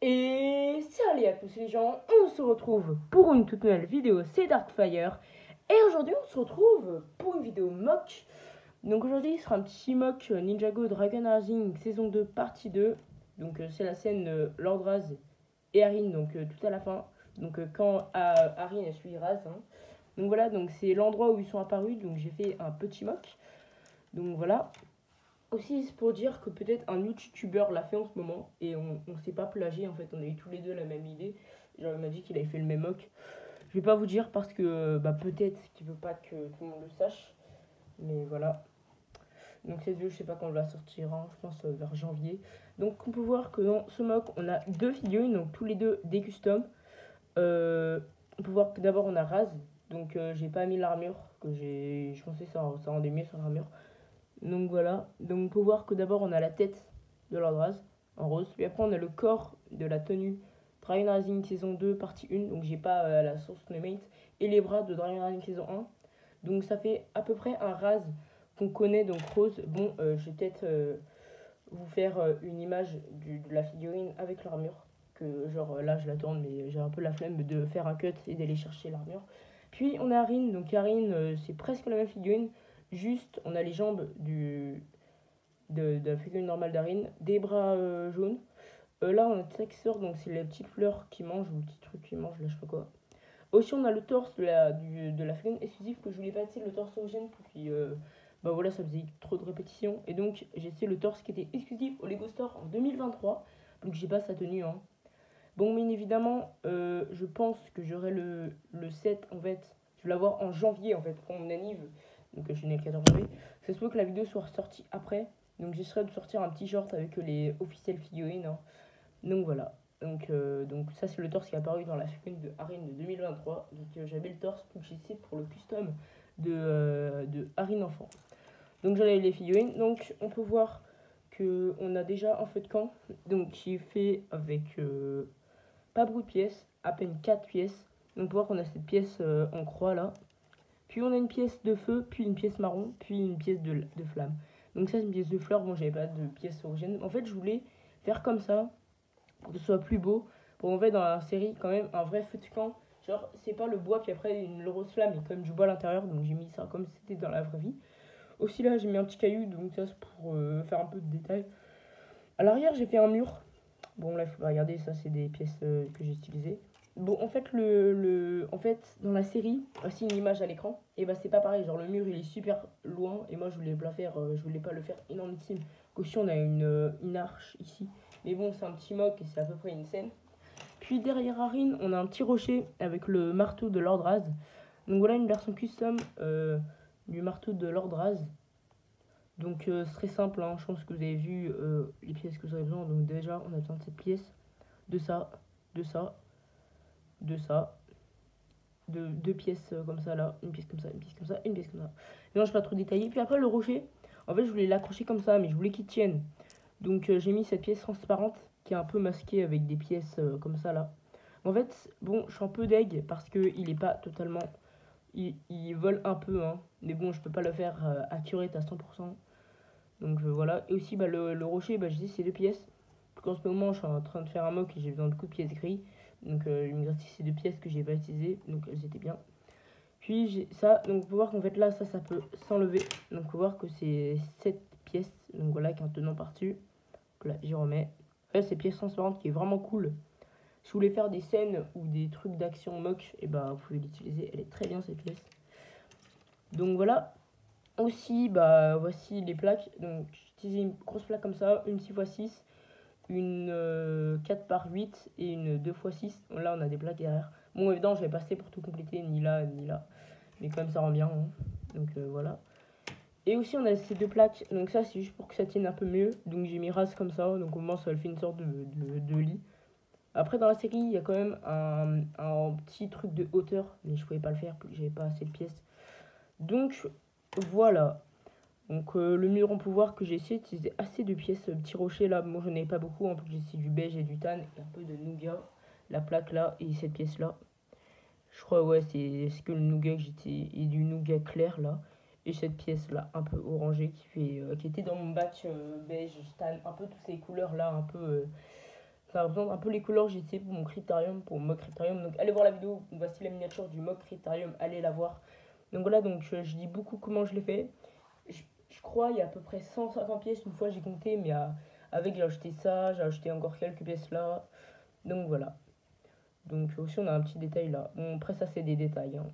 Et salut à tous les gens, on se retrouve pour une toute nouvelle vidéo, c'est Darkfire. Et aujourd'hui on se retrouve pour une vidéo mock. Donc aujourd'hui il sera un petit mock Ninjago Dragon Rising saison 2 partie 2. Donc c'est la scène Lord Raz et Arin, donc tout à la fin. Donc quand Arin a suivi Raz. Donc voilà, donc c'est l'endroit où ils sont apparus, donc j'ai fait un petit mock. Donc voilà. Aussi, c'est pour dire que peut-être un youtubeur l'a fait en ce moment et on s'est pas plagié en fait, on a eu tous les deux la même idée. Genre, il m'a dit qu'il avait fait le même mock. Je vais pas vous dire parce que peut-être qu'il veut pas que tout le monde le sache, mais voilà. Donc, cette vidéo, je sais pas quand on va sortir, hein, je pense vers janvier. Donc, on peut voir que dans ce mock, on a deux figurines, donc tous les deux des customs. On peut voir que d'abord on a Raz, donc j'ai pas mis l'armure, que je pensais que ça rendait mieux sur l'armure. Donc voilà, donc on peut voir que d'abord on a la tête de Lord Raz en rose, puis après on a le corps de la tenue Dragon Rising saison 2 partie 1, donc j'ai pas la source Mate, et les bras de Dragon Rising saison 1. Donc ça fait à peu près un Raz qu'on connaît, donc rose. Bon, je vais peut-être vous faire une image de la figurine avec l'armure, que genre là je la tourne mais j'ai un peu la flemme de faire un cut et d'aller chercher l'armure. Puis on a Arin, donc Arin c'est presque la même figurine, juste on a les jambes de la figurine normale d'Arin, des bras jaunes. Là on a Texor, donc c'est les petites fleurs qui mangent, ou les petits trucs qui mangent, là je sais pas quoi. Aussi on a le torse de la figurine exclusive que je voulais pas essayer, le torse origine, puis voilà, ça faisait trop de répétitions. Et donc j'ai essayé le torse qui était exclusif au Lego Store en 2023, donc j'ai pas sa tenue. Hein. Bon, bien évidemment, je pense que j'aurai le set en fait. Je vais l'avoir en janvier en fait pour mon anniv. Donc je suis né le 14 janvier. Ça se peut que la vidéo soit sortie après. Donc j'essaierai de sortir un petit short avec les officiels figurines. Hein. Donc voilà. Donc ça c'est le torse qui est apparu dans la figurine de Arin de 2023. Donc j'avais le torse que j'ai essayé pour le custom de Arin enfant. Donc j'en ai les figurines. Donc on peut voir que on a déjà un feu de camp. Donc qui est fait avec pas beaucoup de pièces, à peine 4 pièces. Donc on peut voir qu'on a cette pièce en croix là. Puis on a une pièce de feu, puis une pièce marron, puis une pièce de flamme. Donc ça c'est une pièce de fleur, bon j'avais pas de pièce origine. En fait je voulais faire comme ça, pour que ce soit plus beau. Pour en fait dans la série quand même un vrai feu de camp. Genre c'est pas le bois puis après une rose flamme, il y a quand même du bois à l'intérieur. Donc j'ai mis ça comme si c'était dans la vraie vie. Aussi là j'ai mis un petit caillou, donc ça c'est pour faire un peu de détail. À l'arrière j'ai fait un mur. Bon là il faut regarder, ça c'est des pièces que j'ai utilisées. Bon en fait en fait dans la série, voici une image à l'écran, et bah c'est pas pareil, genre le mur il est super loin et moi je voulais pas faire, je voulais pas le faire énormissime. Aussi on a une arche ici, mais bon c'est un petit mock et c'est à peu près une scène. Puis derrière Arin on a un petit rocher avec le marteau de Lord Raz. Donc voilà une version custom du marteau de Lord Raz. Donc c'est très simple, hein. Je pense que vous avez vu les pièces que vous aurez besoin. Donc déjà on a besoin de cette pièce, de ça, de ça, de ça, de deux pièces comme ça là, une pièce comme ça, une pièce comme ça, une pièce comme ça. Et non, je ne vais pas trop détailler. Puis après le rocher, en fait je voulais l'accrocher comme ça, mais je voulais qu'il tienne. Donc j'ai mis cette pièce transparente qui est un peu masquée avec des pièces comme ça là. En fait, bon, je suis un peu deg parce qu'il est pas totalement... Il vole un peu, hein. Mais bon, je peux pas le faire accurate à 100%. Donc voilà. Et aussi, le rocher, j'ai dit c'est deux pièces. En ce moment, je suis en train de faire un mock et j'ai besoin de beaucoup de pièces gris. Donc il me reste ces deux pièces que j'ai pas utilisées. Donc elles étaient bien. Puis j'ai ça. Donc vous pouvez voir qu'en fait là, ça peut s'enlever. Donc vous pouvez voir que c'est cette pièce. Donc voilà, avec un tenant par-dessus. Donc là, j'y remets. Là, c'est pièce transparente qui est vraiment cool. Si vous voulez faire des scènes ou des trucs d'action mock, et vous pouvez l'utiliser. Elle est très bien cette pièce. Donc voilà. Aussi, voici les plaques. Donc, j'ai utilisé une grosse plaque comme ça, une 6x6, une 4x8 et une 2x6. Là, on a des plaques derrière. Bon, évidemment, je vais passer pour tout compléter, ni là, ni là. Mais quand même, ça rend bien. Hein. Donc, voilà. Et aussi, on a ces deux plaques. Donc, ça, c'est juste pour que ça tienne un peu mieux. Donc, j'ai mis race comme ça. Donc, au moins, ça fait une sorte de lit. Après, dans la série, il y a quand même un petit truc de hauteur. Mais je pouvais pas le faire, j'avais pas assez de pièces. Donc, voilà. Donc le mur, on peut voir que j'ai essayé d'utiliser assez de pièces, petit rocher là, moi j'en avais pas beaucoup, en plus j'ai essayé du beige et du tan, et un peu de nougat, la plaque là, et cette pièce là. Je crois ouais c'est que le nougat que j'étais, et du nougat clair là, et cette pièce là, un peu orangée, qui était dans mon batch beige, tan, un peu toutes ces couleurs là, un peu Ça représente un peu les couleurs que j'ai utilisées pour mon critérium, pour mon mock critérium. Donc allez voir la vidéo, voici la miniature du mock critérium, allez la voir. Donc voilà, donc je dis beaucoup comment je l'ai fait. Je crois il y a à peu près 150 pièces, une fois j'ai compté, mais avec j'ai ajouté ça, j'ai ajouté encore quelques pièces là. Donc voilà. Donc aussi on a un petit détail là. Bon après ça c'est des détails. Hein.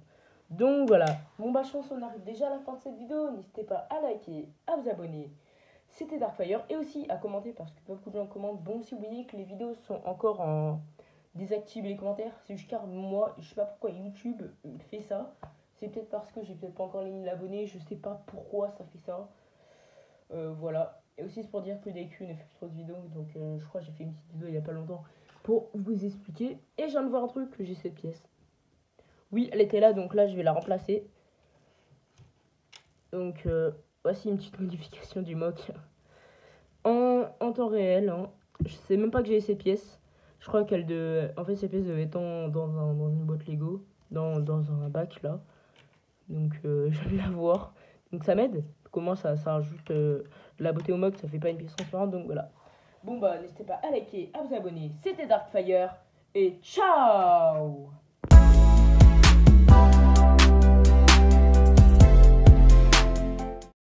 Donc voilà. Bon bah je pense qu'on arrive déjà à la fin de cette vidéo. N'hésitez pas à liker, à vous abonner. C'était Darkfire. Et aussi à commenter parce que beaucoup de gens commentent. Bon si vous voyez que les vidéos sont encore en... Désactivez les commentaires. C'est juste car moi, je sais pas pourquoi YouTube fait ça. C'est peut-être parce que j'ai peut-être pas encore les 1000 abonnés. Je sais pas pourquoi ça fait ça. Voilà. Et aussi c'est pour dire que DQ ne fait plus trop de vidéos. Donc je crois que j'ai fait une petite vidéo il y a pas longtemps pour vous expliquer. Et je viens de voir un truc, que j'ai cette pièce. Oui, elle était là, donc là je vais la remplacer. Donc voici une petite modification du mock. En temps réel, hein. Je sais même pas que j'ai cette pièce. Je crois qu'elle de... En fait cette pièce devait être dans une boîte Lego. Dans un bac là. Donc je vais la voir. Donc ça m'aide. Comment ça rajoute de la beauté au mock, ça fait pas une pièce transparente, donc voilà. Bon bah n'hésitez pas à liker, à vous abonner. C'était Darkfire et ciao.